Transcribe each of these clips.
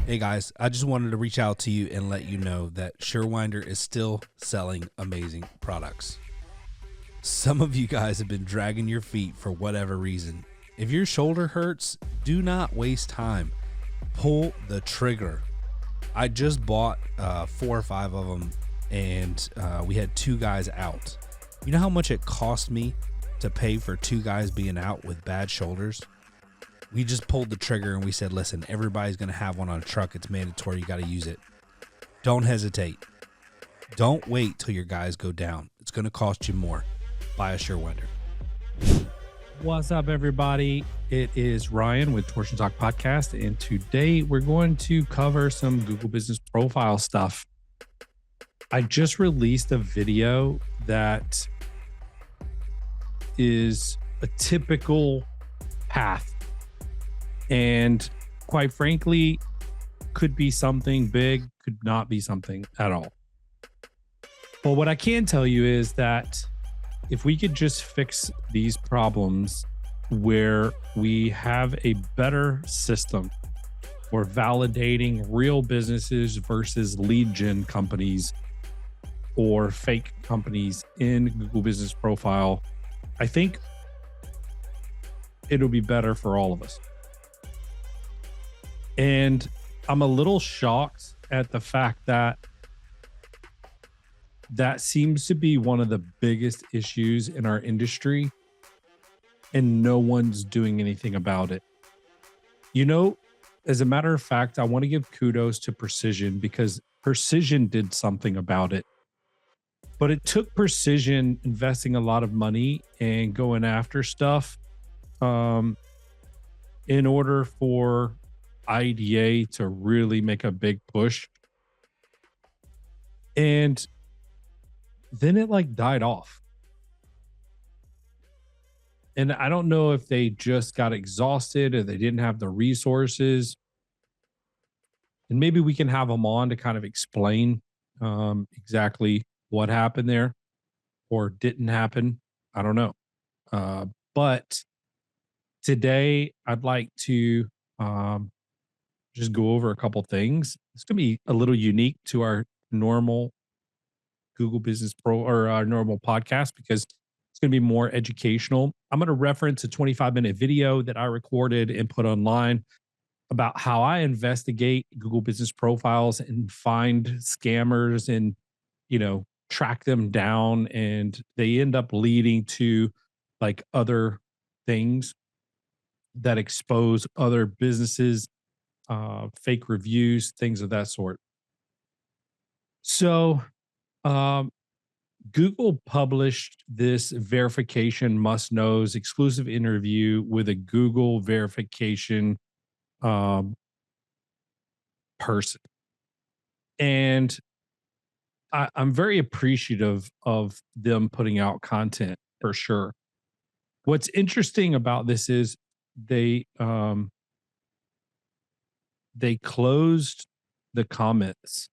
Hey guys, I just wanted to reach out to you and let you know that Surewinder is still selling amazing products. Some of you guys have been dragging your feet for whatever reason. If your shoulder hurts, do not waste time. Pull the trigger. I just bought 4 or 5 of them, and we had 2 guys out. You know how much it cost me to pay for 2 guys being out with bad shoulders? We just pulled the trigger and we said, listen, everybody's going to have one on a truck. It's mandatory. You got to use it. Don't hesitate. Don't wait till your guys go down. It's going to cost you more. Buy a Surewinder. What's up, everybody? It is Ryan with Torsion Talk Podcast, and today we're going to cover some Google Business Profile stuff. I just released a video that is a typical path, and quite frankly, could be something big, could not be something at all. But what I can tell you is that if we could just fix these problems where we have a better system for validating real businesses versus lead gen companies or fake companies in Google Business Profile, I think it'll be better for all of us. And I'm a little shocked at the fact that that seems to be one of the biggest issues in our industry, and no one's doing anything about it. You know, as a matter of fact, I want to give kudos to Precision, because Precision did something about it. But it took Precision investing a lot of money and going after stuff in order for IDA to really make a big push. And then it like died off. And I don't know if they just got exhausted or they didn't have the resources. And maybe we can have them on to kind of explain exactly what happened there or didn't happen. I don't know. But today I'd like to just go over a couple things. It's going to be a little unique to our normal Google Business Pro or our normal podcast, because it's going to be more educational. I'm going to reference a 25-minute video that I recorded and put online about how I investigate Google Business Profiles and find scammers and, you know, track them down, and they end up leading to like other things that expose other businesses, fake reviews, things of that sort. So Google published this verification must knows exclusive interview with a Google verification person. And I'm very appreciative of them putting out content, for sure. What's interesting about this is they closed the comments,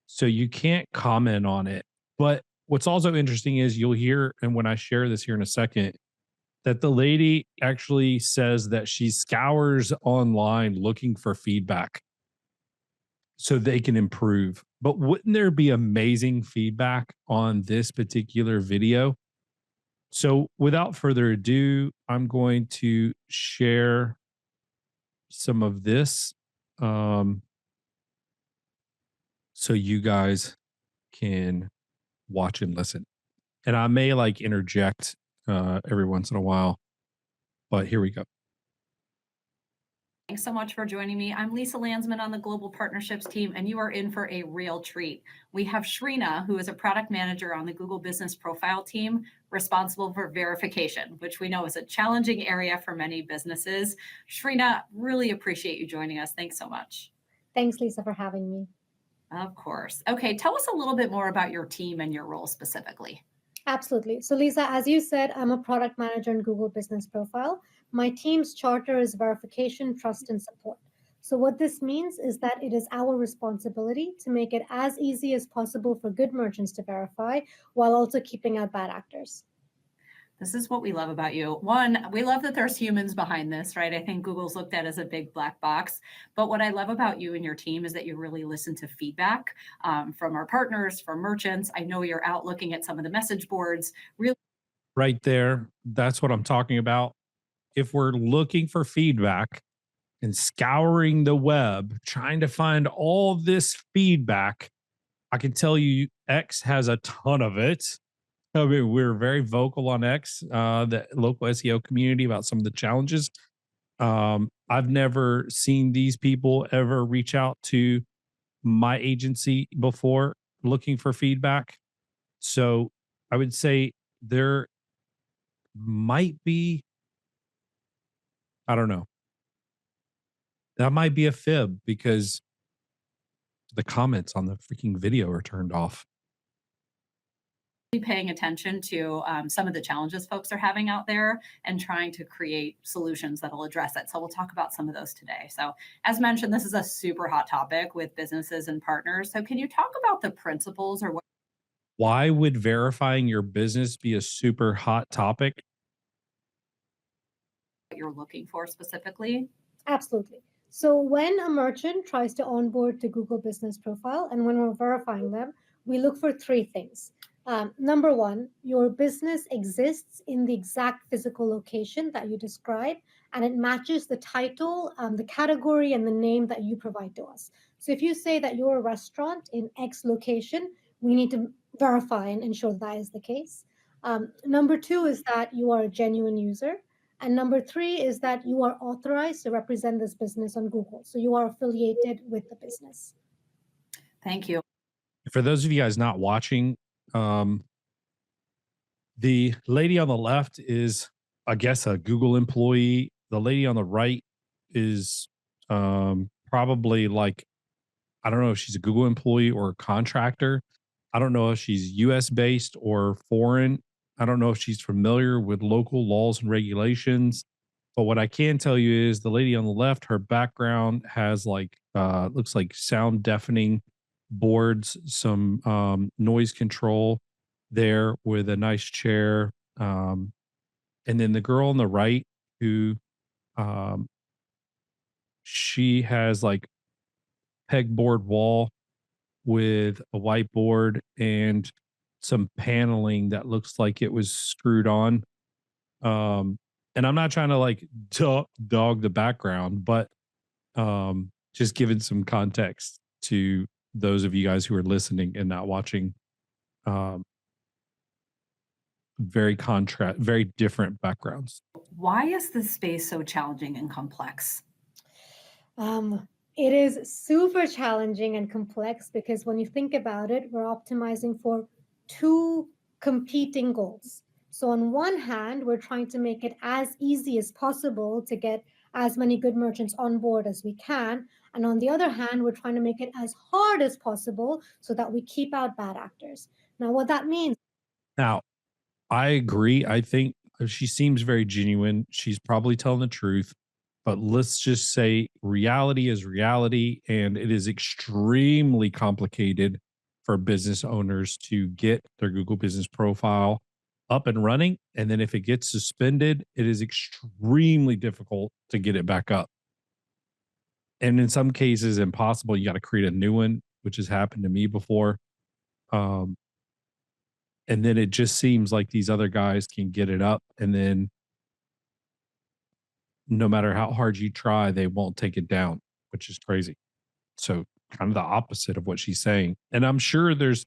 so you can't comment on it. But what's also interesting is you'll hear, and when I share this here in a second, that the lady actually says that she scours online looking for feedback so they can improve. But wouldn't there be amazing feedback on this particular video? So without further ado, I'm going to share some of this so you guys can watch and listen. And I may like interject every once in a while, but here we go. Thanks so much for joining me. I'm Lisa Landsman on the Global Partnerships team, and you are in for a real treat. We have Shrina, who is a product manager on the Google Business Profile team, responsible for verification, which we know is a challenging area for many businesses. Shrina, really appreciate you joining us. Thanks so much. Thanks, Lisa, for having me. Of course. Okay, tell us a little bit more about your team and your role specifically. Absolutely. So Lisa, as you said, I'm a product manager in Google Business Profile. My team's charter is verification, trust, and support. So what this means is that it is our responsibility to make it as easy as possible for good merchants to verify while also keeping out bad actors. This is what we love about you. One, we love that there's humans behind this, right? I think Google's looked at as a big black box. But what I love about you and your team is that you really listen to feedback from our partners, from merchants. I know you're out looking at some of the message boards. Really, Right there. That's what I'm talking about. If we're looking for feedback and scouring the web, trying to find all this feedback, I can tell you X has a ton of it. I mean, we're very vocal on X, the local SEO community, about some of the challenges. I've never seen these people ever reach out to my agency before looking for feedback. So I would say there might be, I don't know, that might be a fib because the comments on the freaking video are turned off. paying attention to some of the challenges folks are having out there and trying to create solutions that'll address it. So we'll talk about some of those today. So as mentioned, this is a super hot topic with businesses and partners. So can you talk about the principles or what Why would verifying your business be a super hot topic? you're looking for specifically? Absolutely. So when a merchant tries to onboard to Google Business Profile, and when we're verifying them, we look for three things. Number one, your business exists in the exact physical location that you describe, and it matches the title, the category, and the name that you provide to us. So if you say that you're a restaurant in X location, we need to verify and ensure that is the case. Number two is that you are a genuine user. And number three is that you are authorized to represent this business on Google. So you are affiliated with the business. Thank you. For those of you guys not watching, the lady on the left is, I guess, a Google employee. The lady on the right is probably like, I don't know if she's a Google employee or a contractor. I don't know if she's US based or foreign. I don't know if she's familiar with local laws and regulations. But what I can tell you is the lady on the left, her background has like, looks like sound deafening boards, some noise control there with a nice chair. And then the girl on the right, who um, she has like pegboard wall with a whiteboard and some paneling that looks like it was screwed on. And I'm not trying to like dog the background, but just giving some context to those of you guys who are listening and not watching. Very different backgrounds. Why is this space so challenging and complex? It is super challenging and complex because when you think about it, we're optimizing for two competing goals. So on one hand, we're trying to make it as easy as possible to get as many good merchants on board as we can. And on the other hand, we're trying to make it as hard as possible so that we keep out bad actors. Now, what that means. Now, I agree. I think she seems very genuine. She's probably telling the truth. But let's just say reality is reality, and it is extremely complicated for business owners to get their Google Business Profile up and running. And then if it gets suspended, it is extremely difficult to get it back up. And in some cases, impossible. You got to create a new one, which has happened to me before. And then it just seems like these other guys can get it up, and then no matter how hard you try, they won't take it down, which is crazy. So kind of the opposite of what she's saying. And I'm sure there's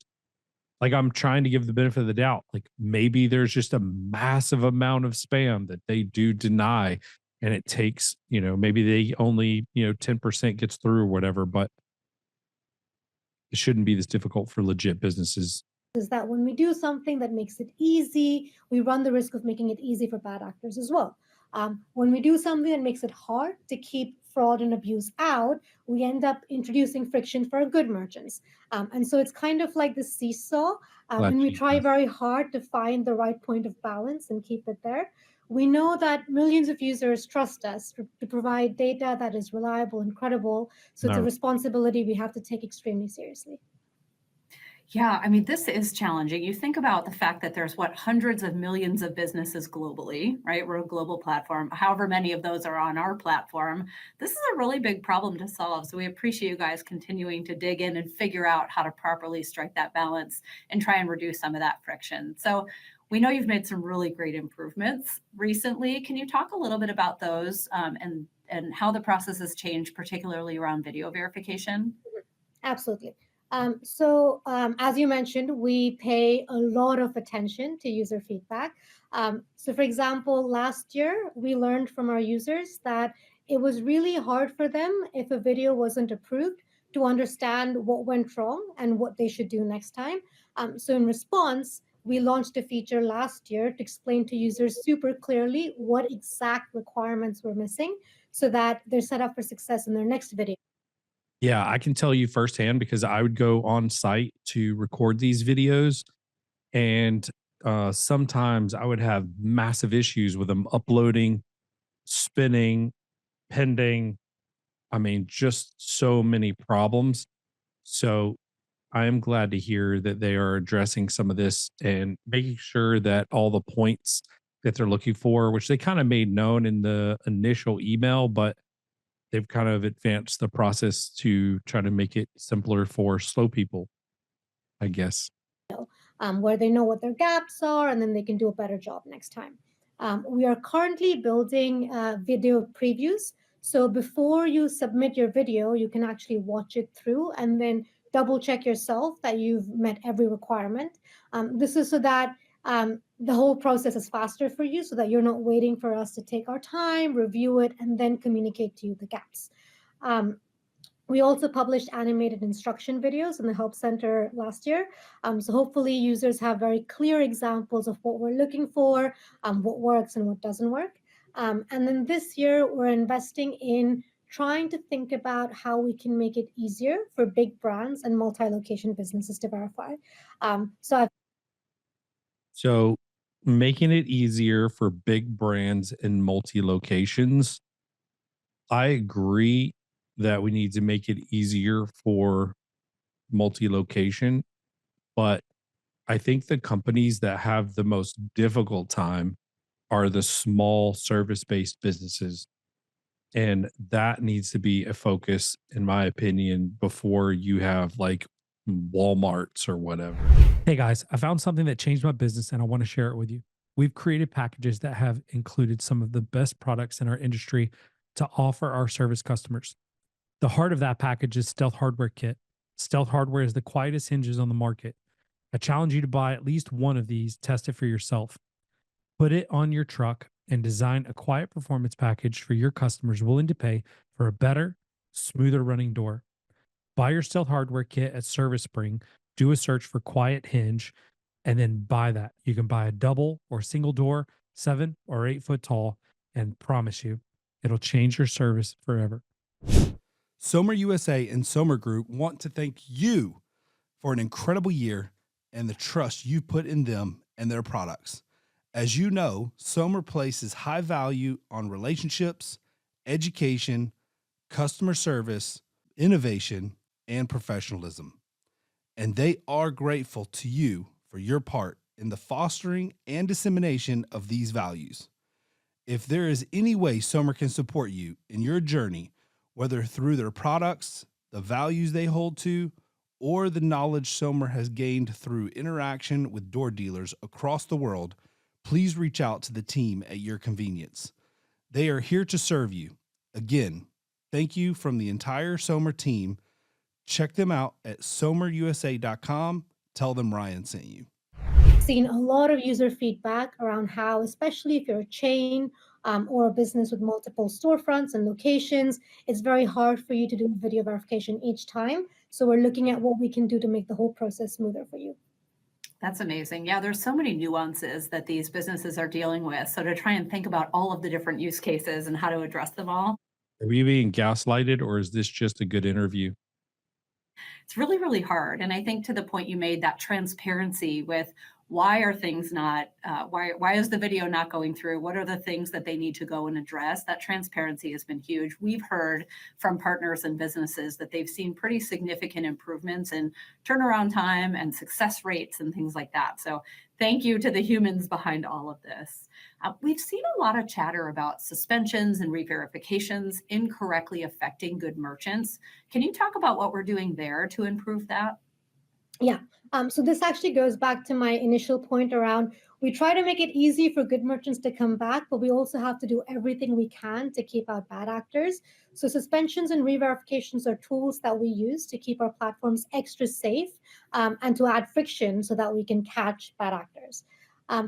like, I'm trying to give the benefit of the doubt. Like maybe there's just a massive amount of spam that they do deny, and it takes, maybe they only, 10% gets through or whatever, but it shouldn't be this difficult for legit businesses. Is that when we do something that makes it easy, we run the risk of making it easy for bad actors as well. When we do something that makes it hard to keep fraud and abuse out, we end up introducing friction for good merchants. And so it's kind of like the seesaw. And we try very hard to find the right point of balance and keep it there. We know that millions of users trust us to provide data that is reliable and credible. So it's a responsibility we have to take extremely seriously. Yeah, I mean, this is challenging. You think about the fact that there's what hundreds of millions of businesses globally, right? We're a global platform. However many of those are on our platform. This is a really big problem to solve. So we appreciate you guys continuing to dig in and figure out how to properly strike that balance and try and reduce some of that friction. So we know you've made some really great improvements recently. Can you talk a little bit about those and how the process has changed, particularly around video verification? Absolutely. As you mentioned, we pay a lot of attention to user feedback. So, for example, last year we learned from our users that it was really hard for them if a video wasn't approved to understand what went wrong and what they should do next time. So, in response, we launched a feature last year to explain to users super clearly what exact requirements were missing so that they're set up for success in their next video. Yeah, I can tell you firsthand because I would go on site to record these videos, and sometimes I would have massive issues with them uploading, spinning, pending. I mean, just so many problems. So I am glad to hear that they are addressing some of this and making sure that all the points that they're looking for, which they kind of made known in the initial email, but they've kind of advanced the process to try to make it simpler for slow people, I guess. Where they know what their gaps are and then they can do a better job next time. We are currently building video previews. So before you submit your video, you can actually watch it through and then double check yourself that you've met every requirement. This is so that the whole process is faster for you so that you're not waiting for us to take our time, review it, and then communicate to you the gaps. We also published animated instruction videos in the Help Center last year. So hopefully users have very clear examples of what we're looking for, what works and what doesn't work. And then this year, we're investing in trying to think about how we can make it easier for big brands and multi-location businesses to verify. So So making it easier for big brands and multi locations, I agree that we need to make it easier for multi location, but I think the companies that have the most difficult time are the small service based businesses. And that needs to be a focus, in my opinion, before you have like Walmarts or whatever. Hey guys, I found something that changed my business and I want to share it with you. We've created packages that have included some of the best products in our industry to offer our service customers. The heart of that package is Stealth Hardware Kit. Stealth Hardware is the quietest hinges on the market. I challenge you to buy at least one of these, test it for yourself. Put it on your truck and design a quiet performance package for your customers willing to pay for a better, smoother running door. Buy your Stealth Hardware Kit at Service Spring, do a search for Quiet Hinge, and then buy that. You can buy a double or single door, 7 or 8 foot tall, and promise you, it'll change your service forever. Somer USA and Somer Group want to thank you for an incredible year and the trust you put in them and their products. As you know, Somer places high value on relationships, education, customer service, innovation, and professionalism. And they are grateful to you for your part in the fostering and dissemination of these values. If there is any way Somer can support you in your journey, whether through their products, the values they hold to, or the knowledge Somer has gained through interaction with door dealers across the world, please reach out to the team at your convenience. They are here to serve you. Again, thank you from the entire Somer team. Check them out at somerusa.com. Tell them Ryan sent you. seen a lot of user feedback around how, especially if you're a chain or a business with multiple storefronts and locations, it's very hard for you to do video verification each time. So we're looking at what we can do to make the whole process smoother for you. That's amazing. Yeah, there's so many nuances that these businesses are dealing with. So to try and think about all of the different use cases and how to address them all, Are we being gaslighted or is this just a good interview? it's really, really hard. And I think to the point you made, that transparency with why are things not, why is the video not going through? What are the things that they need to go and address? That transparency has been huge. We've heard from partners and businesses that they've seen pretty significant improvements in turnaround time and success rates and things like that. So thank you to the humans behind all of this. We've seen a lot of chatter about suspensions and reverifications incorrectly affecting good merchants. Can you talk about what we're doing there to improve that? Yeah. So this actually goes back to my initial point around we try to make it easy for good merchants to come back, but we also have to do everything we can to keep out bad actors. So suspensions and reverifications are tools that we use to keep our platforms extra safe and to add friction so that we can catch bad actors.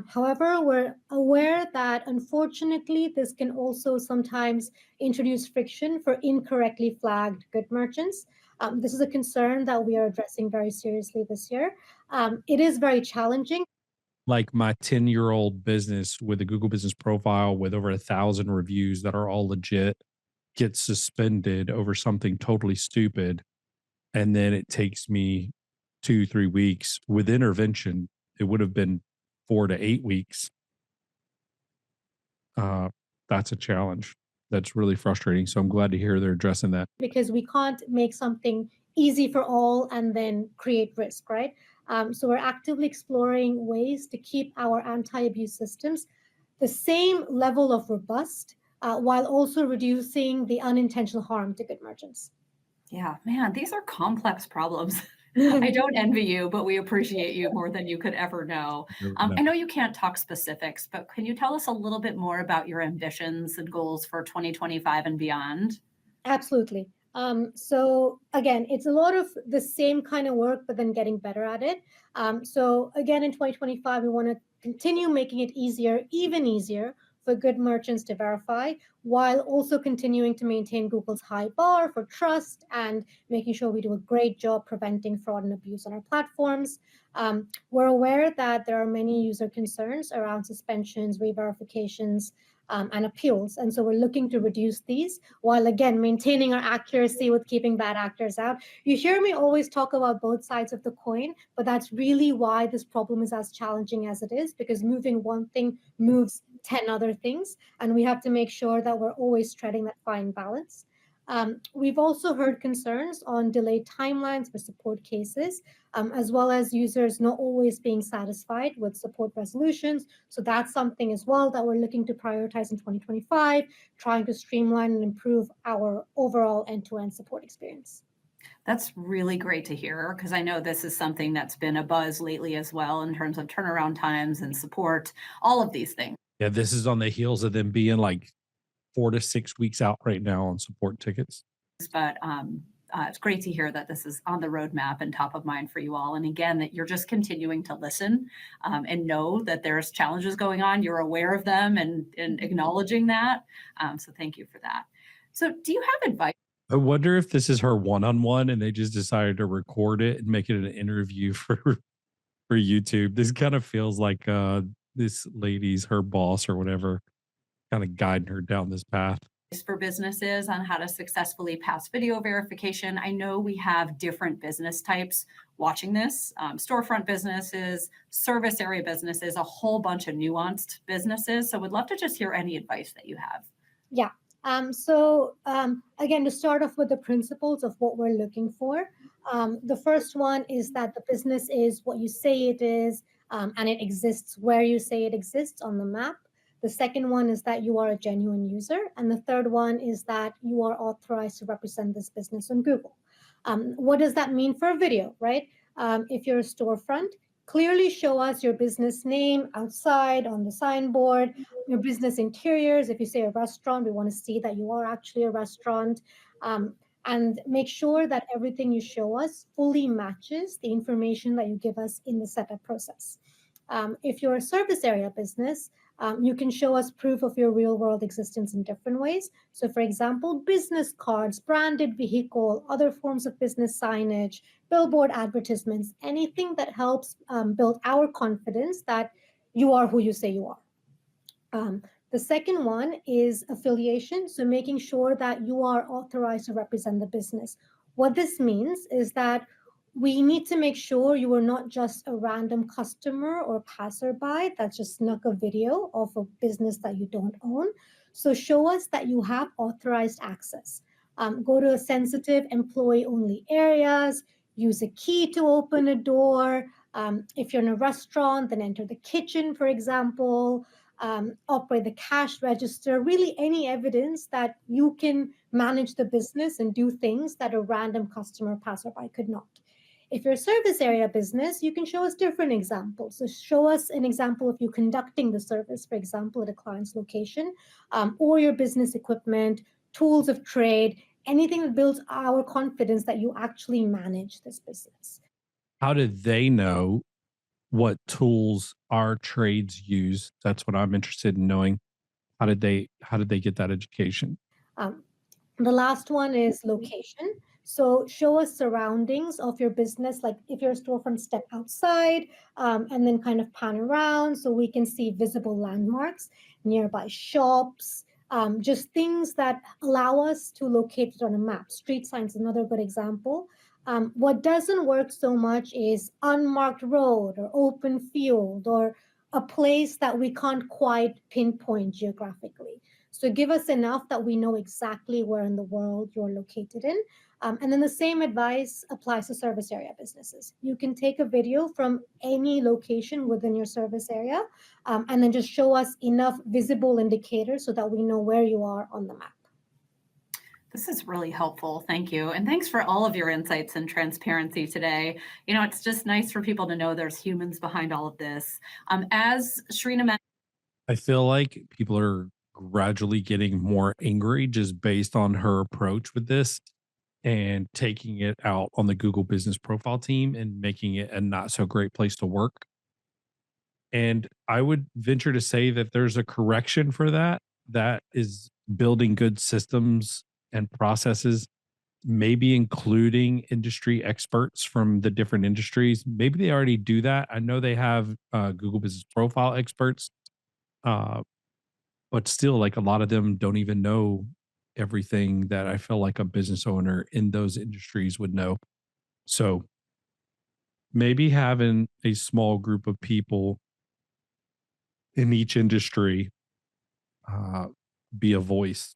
However, we're aware that unfortunately, this can also sometimes introduce friction for incorrectly flagged good merchants. This is a concern that we are addressing very seriously this year. It is very challenging. Like my 10-year-old business with a Google business profile with over 1,000 reviews that are all legit gets suspended over something totally stupid. And then it takes me 2-3 weeks with intervention. It would have been 4 to 8 weeks. That's a challenge. That's really frustrating. So I'm glad to hear they're addressing that. Because we can't make something easy for all and then create risk, right? So we're actively exploring ways to keep our anti-abuse systems the same level of robust while also reducing the unintentional harm to good merchants. Yeah, man, these are complex problems. I don't envy you, but we appreciate you more than you could ever know. I know you can't talk specifics, but can you tell us a little bit more about your ambitions and goals for 2025 and beyond? Absolutely. So again, it's a lot of the same kind of work, but then getting better at it. So again, in 2025, we want to continue making it easier, even easier for good merchants to verify, while also continuing to maintain Google's high bar for trust and making sure we do a great job preventing fraud and abuse on our platforms. We're aware that there are many user concerns around suspensions, reverifications, and appeals. And so we're looking to reduce these while, again, maintaining our accuracy with keeping bad actors out. You hear me always talk about both sides of the coin, but that's really why this problem is as challenging as it is, because moving one thing moves 10 other things. And we have to make sure that we're always treading that fine balance. We've also heard concerns on delayed timelines for support cases, as well as users not always being satisfied with support resolutions. So that's something as well that we're looking to prioritize in 2025, trying to streamline and improve our overall end-to-end support experience. That's really great to hear because I know this is something that's been a buzz lately as well in terms of turnaround times and support, all of these things. Yeah, this is on the heels of them being like 4 to 6 weeks out right now on support tickets. But it's great to hear that this is on the roadmap and top of mind for you all. And again, that you're just continuing to listen and know that there's challenges going on. You're aware of them and acknowledging that. So thank you for that. So do you have advice? I wonder if this is her one-on-one and they just decided to record it and make it an interview for YouTube. This kind of feels like this lady's her boss or whatever, kind of guiding her down this path For businesses on how to successfully pass video verification. I know we have different business types watching this, storefront businesses, service area businesses, a whole bunch of nuanced businesses. So would love to just hear any advice that you have. Yeah. So again, to start off with the principles of what we're looking for, the first one is that the business is what you say it is, and it exists where you say it exists on the map. The second one is that you are a genuine user. And the third one is that you are authorized to represent this business on Google. What does that mean for a video, right? If you're a storefront, clearly show us your business name outside on the signboard, your business interiors. If you say a restaurant, we want to see that you are actually a restaurant. And make sure that everything you show us fully matches the information that you give us in the setup process. If you're a service area business, you can show us proof of your real world existence in different ways. So for example, business cards, branded vehicle, other forms of business signage, billboard advertisements, anything that helps build our confidence that you are who you say you are. The second one is affiliation. So making sure that you are authorized to represent the business. What this means is that we need to make sure you are not just a random customer or passerby that just snuck a video of a business that you don't own. So show us that you have authorized access. Go to sensitive employee-only areas, use a key to open a door. If you're in a restaurant, then enter the kitchen, for example, operate the cash register, really any evidence that you can manage the business and do things that a random customer passerby could not. If you're a service area business, you can show us different examples. So show us an example of you conducting the service, for example, at a client's location, or your business equipment, tools of trade, anything that builds our confidence that you actually manage this business. How do they know what tools our trades use? That's what I'm interested in knowing. How did they get that education? The last one is location. So show us surroundings of your business, like if you're a storefront, step outside and then kind of pan around so we can see visible landmarks, nearby shops, just things that allow us to locate it on a map. Street signs, another good example. What doesn't work so much is unmarked road or open field or a place that we can't quite pinpoint geographically. So give us enough that we know exactly where in the world you're located in. And then the same advice applies to service area businesses. You can take a video from any location within your service area and then just show us enough visible indicators so that we know where you are on the map. This is really helpful. Thank you. And thanks for all of your insights and transparency today. You know, it's just nice for people to know there's humans behind all of this. As Shrina mentioned, I feel like people are gradually getting more angry just based on her approach with this and taking it out on the Google Business Profile team and making it a not so great place to work. And I would venture to say that there's a correction for that. That is building good systems and processes, maybe including industry experts from the different industries. Maybe they already do that. I know they have Google Business Profile experts, but still, like a lot of them don't even know everything that I feel like a business owner in those industries would know. So maybe having a small group of people in each industry be a voice,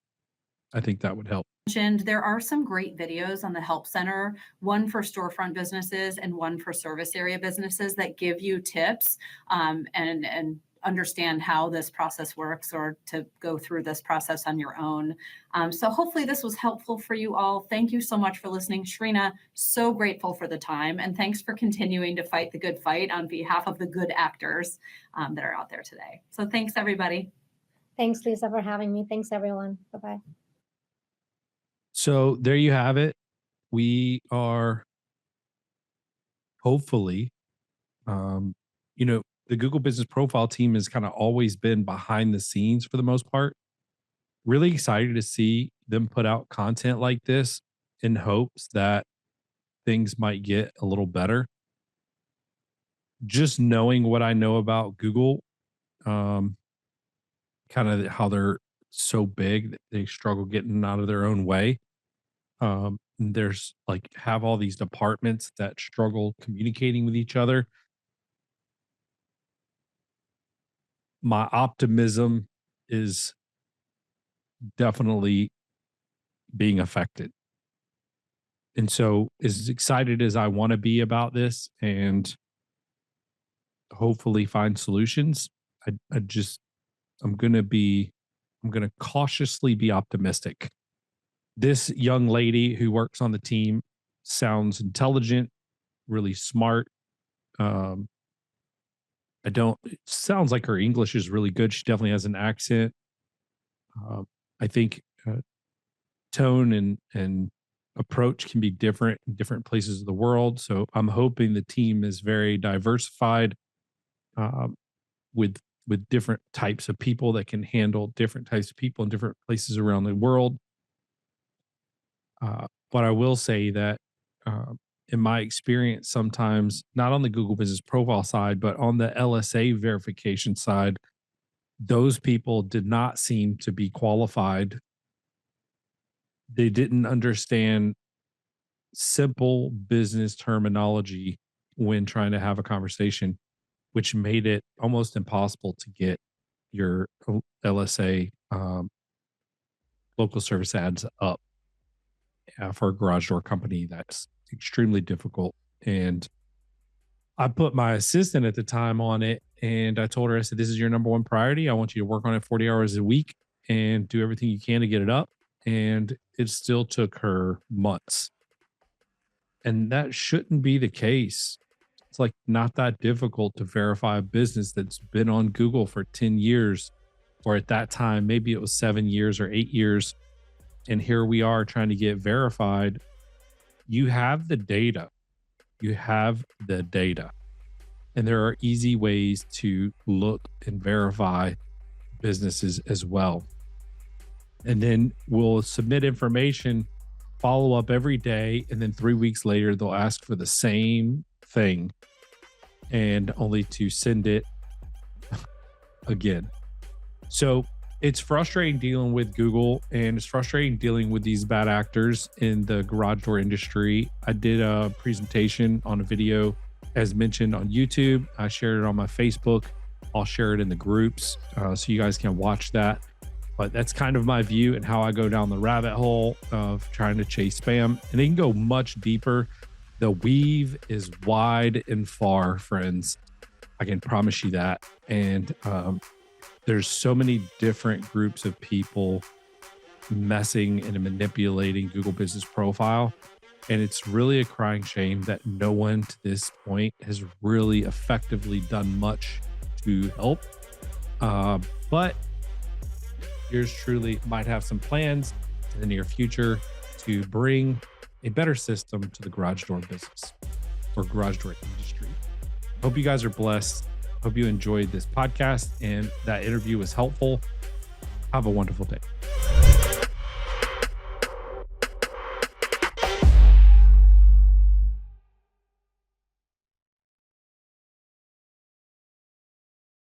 I think that would help. there are some great videos on the Help Center, one for storefront businesses and one for service area businesses that give you tips and understand how this process works or to go through this process on your own. So hopefully this was helpful for you all. Thank you so much for listening. Shrina, so grateful for the time. And thanks for continuing to fight the good fight on behalf of the good actors that are out there today. So thanks, everybody. Thanks, Lisa, for having me. Thanks, everyone. Bye-bye. So there you have it. We are hopefully, the Google Business Profile team has kind of always been behind the scenes for the most part. Really excited to see them put out content like this in hopes that things might get a little better. Just knowing what I know about Google, kind of how they're so big that they struggle getting out of their own way. There's like have all these departments that struggle communicating with each other. My optimism is definitely being affected. And so as excited as I want to be about this and hopefully find solutions, I'm going to cautiously be optimistic. This young lady who works on the team sounds intelligent, really smart. It sounds like her English is really good. She definitely has an accent. I think tone and approach can be different in different places of the world. So I'm hoping the team is very diversified with different types of people that can handle different types of people in different places around the world. But I will say that in my experience, sometimes not on the Google Business Profile side, but on the LSA verification side, those people did not seem to be qualified. They didn't understand simple business terminology when trying to have a conversation, which made it almost impossible to get your LSA, local service ads up for a garage door company. That's extremely difficult. And I put my assistant at the time on it, and I told her, I said, this is your number one priority. I want you to work on it 40 hours a week and do everything you can to get it up. And it still took her months. And that shouldn't be the case. It's like not that difficult to verify a business that's been on Google for 10 years, or at that time, maybe it was 7 years or 8 years. And here we are trying to get verified. You have the data. You have the data. And there are easy ways to look and verify businesses as well. And then we'll submit information, follow up every day. And then 3 weeks later, they'll ask for the same thing and only to send it again. So it's frustrating dealing with Google, and it's frustrating dealing with these bad actors in the garage door industry. I did a presentation on a video as mentioned on YouTube. I shared it on my Facebook. I'll share it in the groups so you guys can watch that. But that's kind of my view and how I go down the rabbit hole of trying to chase spam. And it can go much deeper. The weave is wide and far, friends. I can promise you that. And there's so many different groups of people messing and manipulating Google Business Profile. And it's really a crying shame that no one to this point has really effectively done much to help. But yours truly might have some plans in the near future to bring a better system to the garage door business or garage door industry. Hope you guys are blessed. Hope you enjoyed this podcast and that interview was helpful. Have a wonderful day.